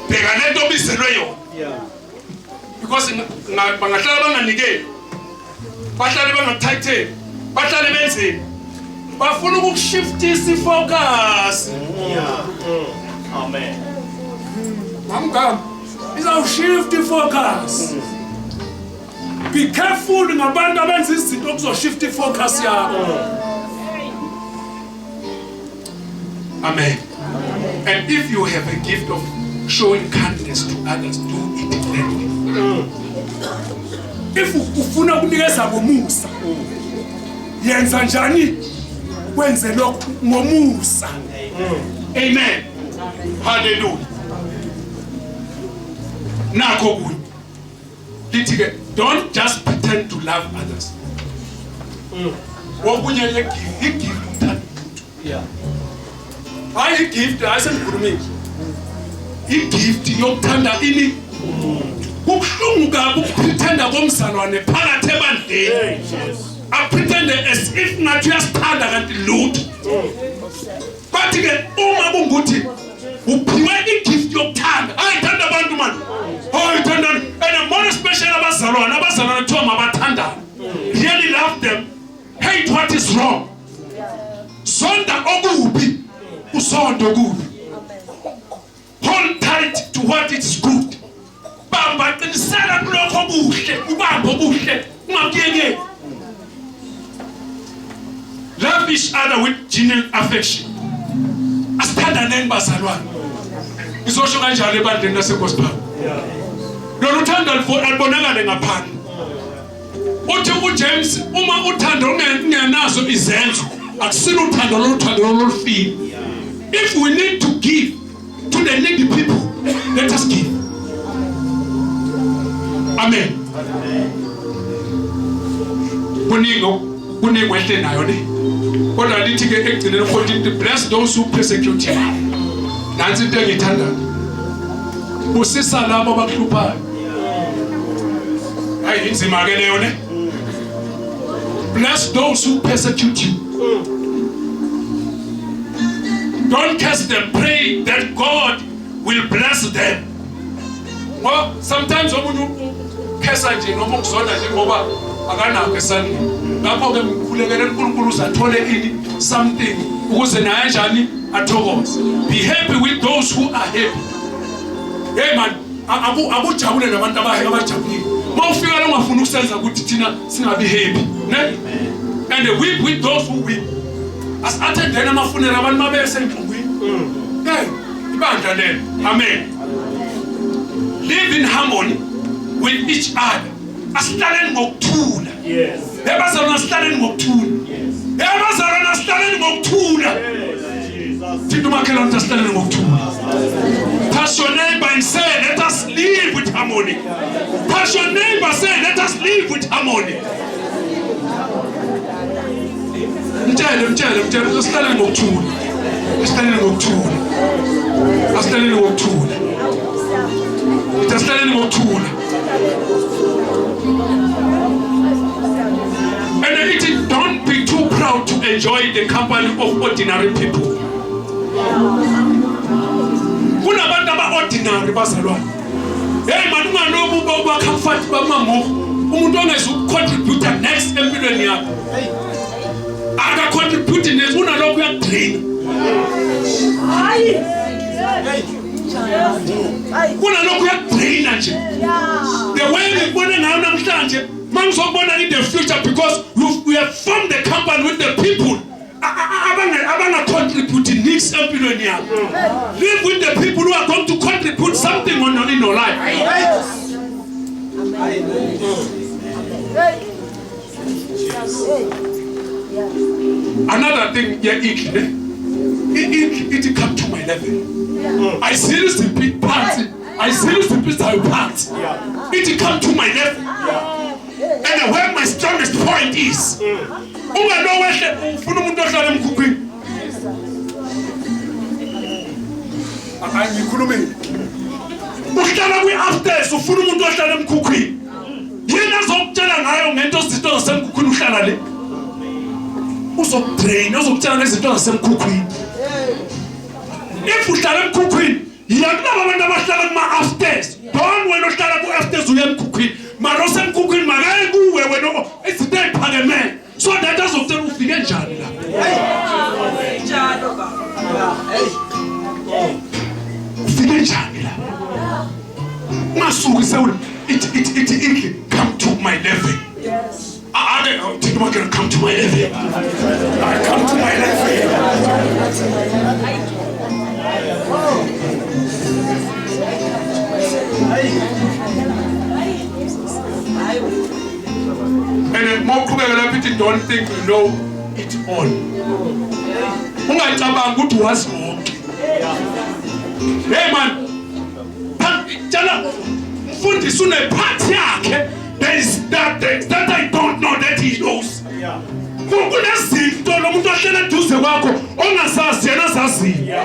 bheka lento obizelwe yona because bangahlala banganikeli bahlale bangathayitheli bahlale benzeni bafuna ukushiftisa ifocus Amen. Mamgam izawushift ifocus be careful ngabantu abenza izinto okuzoshift ifocus yabo amen and if you have a gift of showing kindness to others do it gladly if ufuna ukunikeza ngomusa yenza njani wenze lokho ngomusa amen hallelujah nakho kunye lithi ke don't just pretend to love others wokunye igift uthanda umuntu hayi igift ayisengikhulumile igift yokuthanda ini kubuhlungu kabi ukupretenda komzalwane phakathi ebandleni apretend as if ngathi uyasithanda kanti lutho bathi ke uma kunguthi uphiwe igift yokuthanda ayithanda abantu manje ayithanda and more especially abazalwane kuthiwa mabathandane really love them hate what is wrong sonda okubi usonto okubi hold tight to what is good bamba qinisela kulokho okuhle ubambe okuhle ungakuyekeli love each other with genuine affection asithandaneni bazalwane isosho kanjalo ebandleni lasegospel lolu thando alibonakale ngaphandle uthi uJames uma uthando ungenazo izenzo akusilo uthando lolufile if we need to give to the needy people let us give amen kuningi wehle nayo ne kodwa lithi ke ekugcineni 14 bless those who persecute you nansi into engiyithanda busisa labo abakuhluphayo. Hayi inzima ke leyo ne. Bless those who persecute you. Don't curse them. Pray that God will bless them. Well, sometimes umuntu kesa nje noma ukuzona nje ngoba akanakho esandleni. Ngakho ke ngikhulekele uNkulunkulu uzathole ini something ukuze naye kanjani athokoze. Be happy with those who are happy. Hey man, akujabule nabantu abajabulile. Mawufika la ungafuna ukusenza ukuthi thina singabi happy, ne? And weep with those who weep. As attendena amafunela abantu mabese enhlungwini. Hey, ibandla lelo. Amen. Live in harmony with each other. Asihlale ngokuthula. Yes. Ebazalwana asihlale ngokuthula. Ebazalwana asihlale ngokuthula. Thina umakhelwane asihlale ngokuthula. Touch your neighbor and say, let us live with harmony. Touch your neighbor, say, let us live with harmony. Mtshele, asihlale ngokuthula. Asihlale ngokuthula. Asihlale ngokuthula. Asihlale ngokuthula. And don't be too proud to enjoy the company of ordinary people. Kunabantu aba-ordinary bazalwane. Hey man, ungalobu comfort bamamo. Umuntu ongeza ukucontribute next empilweni yakho. Aka contribute next unalokhu uyadrain. Hayi. Unalokhu uyadrain nje. The way ngibone ngayo namhlanje, mangizobona in the future because we have formed the company with the people. Abanga contribute next empilweni yakho. Live with the people who are going to contribute something in your life. Another thing, it come to my level. I seriously pick part. It come to my level. And where my strongest point is. Ngikhulumile. Uhlala kwi-upstairs ufuna umuntu ohlala emkhukhwini. Yena azokutshela ngayo ngento izinto zasemkhukhwini uhlala le. Uzokutraina, uzokutshela ngezinto zasemkhukhwini. If uhlala emkhukhwini, yakulabo abantu abahlala kuma-upstairs. Don't wena ohlala ku-upstairs uya emkhukhwini. Mara osemkhukhwini makaye kuwe wena izinto eziphakeme. So that azokutshela ufike njani la. Njalo baba. Ufike njani la? Masuku sewule it come to my level. Yes. I think I'm gonna come to my level. I come to my level. And then more people don't think you know it all. Ungacabanga ukuthi wazi wonke. Hey man, tjala mfundisi unepart yakhe. There is that I don't know that he knows. Kunezinto lo muntu ohlala eduze kwakho ongasazi yena azaziyo.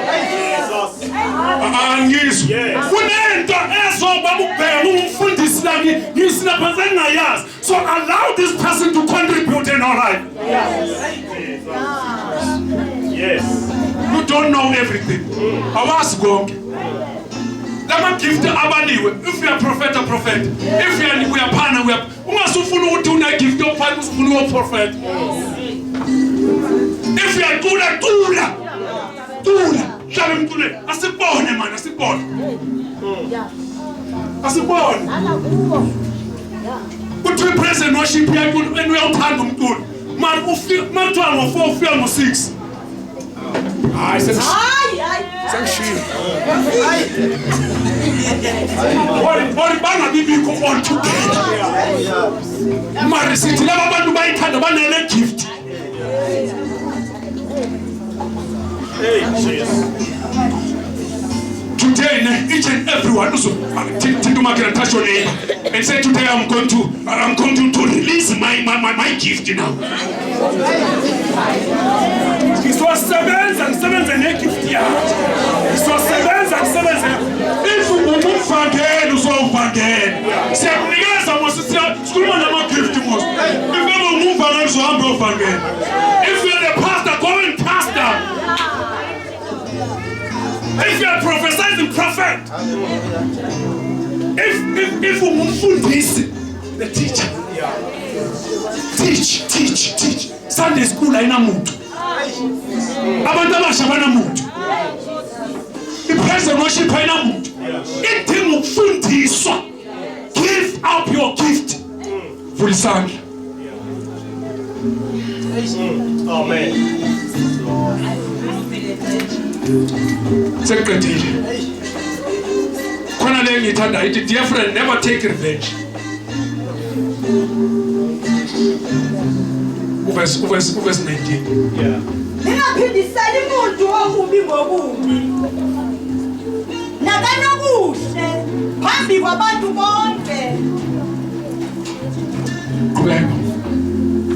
Angizwa. Kunento ezoba ukubheka umfundisi la ngisina phansi engayazi. So allow this person to contribute in our life. Yes. You don't know everything. Awazi konke. Lama gift abaliwe. If you are prophet. If you are partner, we are. Ungasufuna ukuthi una gift yophatha usufuna prophet. If you are tula. Hlala emtuleni. Asibone man, asibone. Asibone. Uthi praise and worship yakho uyawuthanda umculo. Man ufika mathiwa ngo4 ufika ngo6. Hayi sengishilo. Ori banga bibikho all together. Mari sithi laba bantu bayithanda banele gift. Hey Jesus. Today, each and everyone, touch your name and say, today I'm going to release my gift now. Ngizosebenza ngisebenze negift yakho. Ngizosebenza ngisebenze. If ungumvangeli uzowuvangela. Siyakunikeza mosisi sikhuluma nama-gift mos. If ebe ungumvangeli uzohamba uyovangela. If you're the pastor, go and pastor. If you're prophesying, prophet. If ungumfundisi, the teacher. Teach. Sunday school ayinamuntu. Abantu abasha banamuntu. I-praise worship ayinamuntu. Idinga ukufundiswa. Give up your gift. Vulisandla. Amen. Sekuqedile. Khona le ngithanda ithi dear friend, never take revenge. Verse 19. Yeah. Ningaphindiseli umuntu okubi ngokubi. Nakanokuhle phambi kwabantu bonke. Qhubeka.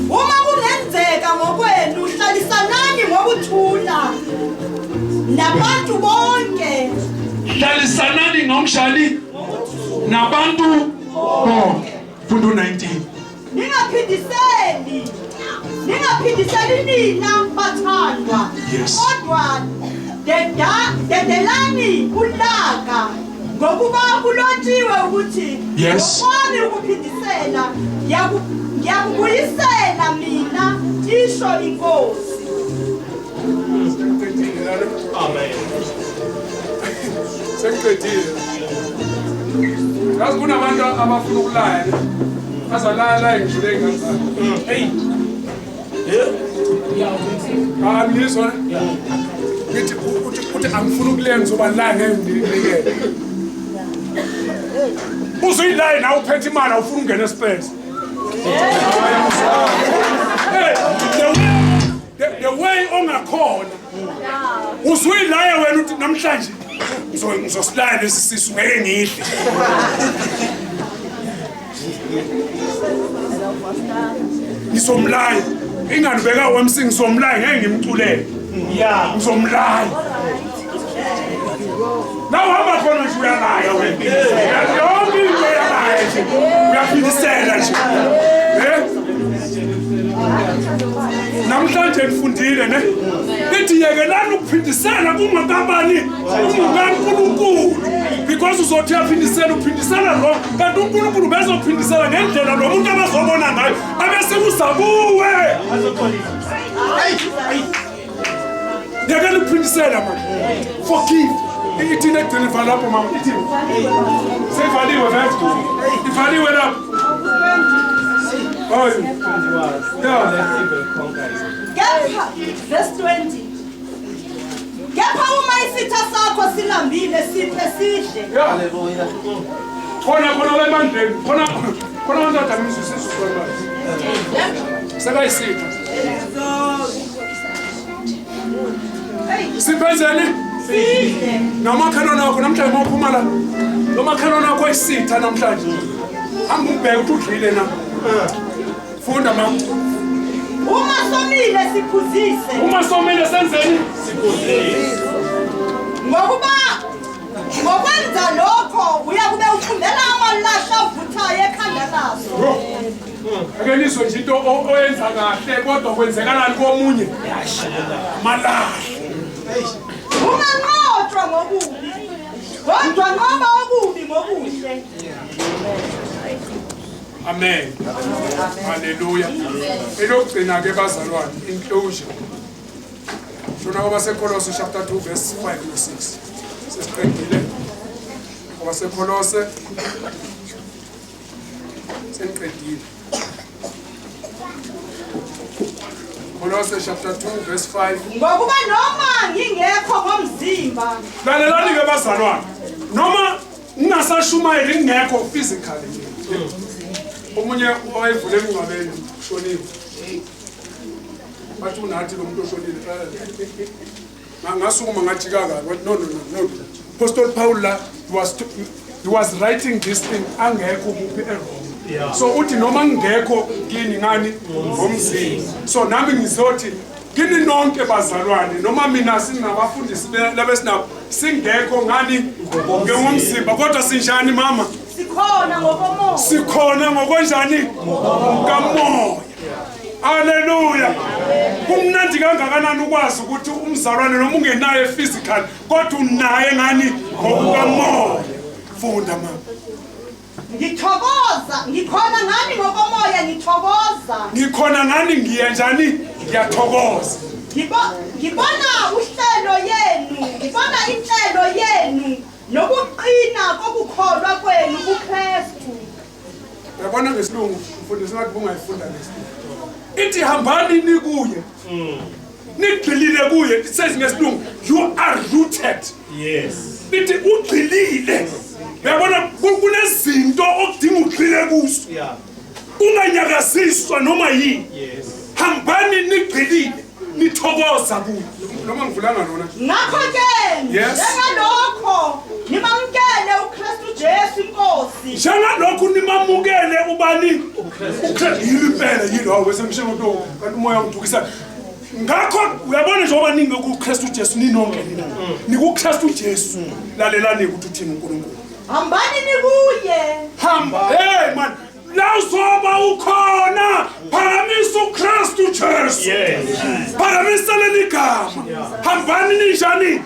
Uma kungenzeka ngokwenu hlalisanani ngokuthula nabantu bonke. Hlalisanani ngomshali nabantu bonke. Fundo 19. Ningaphindiseli nina bathandwa. Yes. Kodwa dedelani ulaka ngokuba kulotshiwe ukuthi ngokwami ukuphindisela ngiyakubuyisela mina isho inkosi. Amen. Sekuqedile. Yazi kunabantu abafuna ukulaya. Azalala ngijule ngazana. Hey. Ngizwa. Ngithi uthi angifuna ukuleya ngizoba la ngendikele. Uzuyilaya nawe uphethe imali awufuna ungena espace. The way ongakhona. Uzuyilaya wena uthi namhlanje ngizosilaya lesi sisu ngeke ngidle. Ngizomlaya ingani beka wemsi ngizomlaya ngeke ngimculele. Yeah. Ngizomlaya. Naw hamba khona nje uyalaya wena. Yonke into uyalaya nje. Uyaphindisela nje. Namhlanje ngifundile ne. Lithi yekelani ukuphindisela kungakamani ungukaNkulunkulu. Because uzothi uyaphindisela uphindisela lo kanti uNkulunkulu bezophindisela ngendlela lo muntu abazobona ngayo abese kuzakuwe. Yekela ukuphindisela manje. Forgive. Ithi nekudeliver lapho mama ithi. Sevaliwe vetsho. Ivaliwe lapho. Oh. Kepha verse 20. Kepha uma isitha sakho silambile sihle sihle. Hallelujah. Khona lemandleni. Khona ndoda ngizwisisa ukwenza. Sekayisipha. Sipenzeni? Sihle. Namakhelwane akho namhlanje mawuphuma la. Lo makhelwane akho isitha namhlanje. Hamba ubheke ukuthi udlile na. Funda mama. Uma somile siphuzise. Uma somile senzeni? Siphuzise. Ngokwenza lokho uyakube ufundela amalahla avuthayo ekhanda laso. Ake nizwe nje into oyenza kahle kodwa kwenzekalani komunye? Malahla. Unganqotshwa ngokubi. Kodwa nqoba okubi ngokuhle. Amen. Hallelujah. Elokugcina ke bazalwane inclusion. Shona kwabaseKolose chapter 2 verse 5 to 6. Sesiqedile. KwabaseKolose seniqedile. Kolose chapter 2 verse 5. Ngokuba noma ngingekho ngomzimba. Lalelani ke bazalwane. Noma ngingasashumayeli ngingekho physically. Omunye owayevule emngcwabeni ushonile. Bathi unathi lo muntu oshonile. Ngasukuma ngajika kabi. No. Apostle Paul he was writing this thing angekho kuphi eRome. So uthi noma ngekho kini ngani ngomzimba. So nami ngizothi kini nonke bazalwane noma mina sinabafundisi labesinabo singekho ngani ngomzimba kodwa sinjani mama Sikhona ngokomoya. sikhona ngokonjani kamoya haleluya kumnandi kangakanani ukwazi ukuthi umzalwane noma ungenaye physical kodwa unaye ngani ngokamoya funda mama Ngithokoza, ngikhona ngani ngokomoya ngithokoza. ngikhona ngani ngiye njani ngiyathokoza Ngibona uhlelo yenu, ngibona inhlelo yenu nokuqina kokukholwa kwenu kuKristu. uyabona ngesilungu mfundisi ngathi bungayifunda lesilungu ithi hambani nikuye nigxilile kuye it says ngesilungu you are rooted Yes. ithi ugxilile uyabona kunezinto okudinga ugxile kuzo Yeah. unganyakaziswa noma yini Yes. hambani nigxilile nithokoza kuye noma ngivulanga lona Ngakho ke, Yes. njengalokho nimamkele uKristu Jesu inkosi. njengalokhu nimamukele ubani uKristu yini impela yini hawo bese ngisho ukuthi kanti umoya ungidukisa ngakho uyabona njengoba ningi kuKristu Jesu ninonke nina nikuKristu Jesu lalelani ukuthi uthini uNkulunkulu Hambani nikuye. hamba hey man la uzoba ukhona phakamisa uKristu Jesu Yes. phakamisa leligama hambani ninjani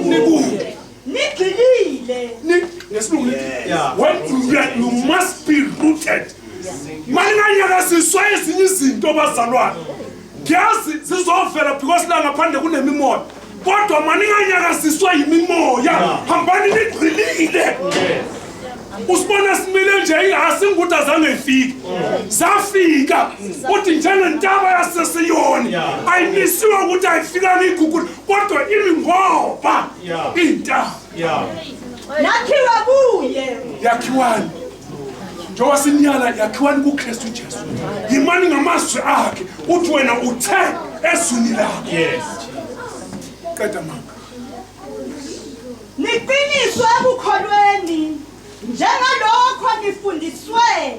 nikuye Nigxilile. ngesilungu Yeah. when you must be rooted maninganyakaziswa ezinye izinto bazalwane ngiyazi zizovela because la ngaphandle kunemimoya kodwa maninganyakaziswa yimimoya hambani nigxilile usibona simile nje asingikuthi azange ifike zafika uthi njengentaba yasesiyoni ayimisiwe ukuthi ayifika ngigugulo kodwa imi ngoba intaba Yeah. Nakhiwe kuye. yakhiwani njengoba sinyala yakhiwani kuKristu Jesu yimani ngamazwi akhe uthi wena uthe ezwini lakhe Yes. qeda manga Niqiniswe ekukholweni njengalokho nifundiswe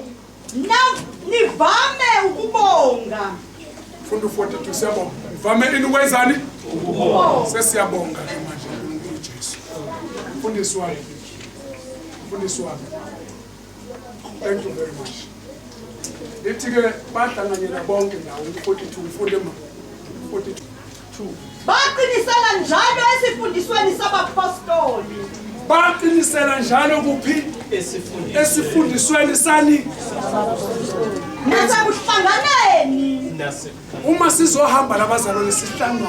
nivame ukubonga. fundo 42 siyabonga vame ini kwenzani sesiyabonga ke manje uNkulunkulu Jesu mfundisi wami thank you very much lithi ke bahlanganyela bonke ndawo 42 ufunde ma 42 Baqinisela njalo esifundisweni sabapostoli. baqinisela njalo kuphi esifundisweni sani Nasekuhlanganeni. uma sizohamba labazalwane sihlangane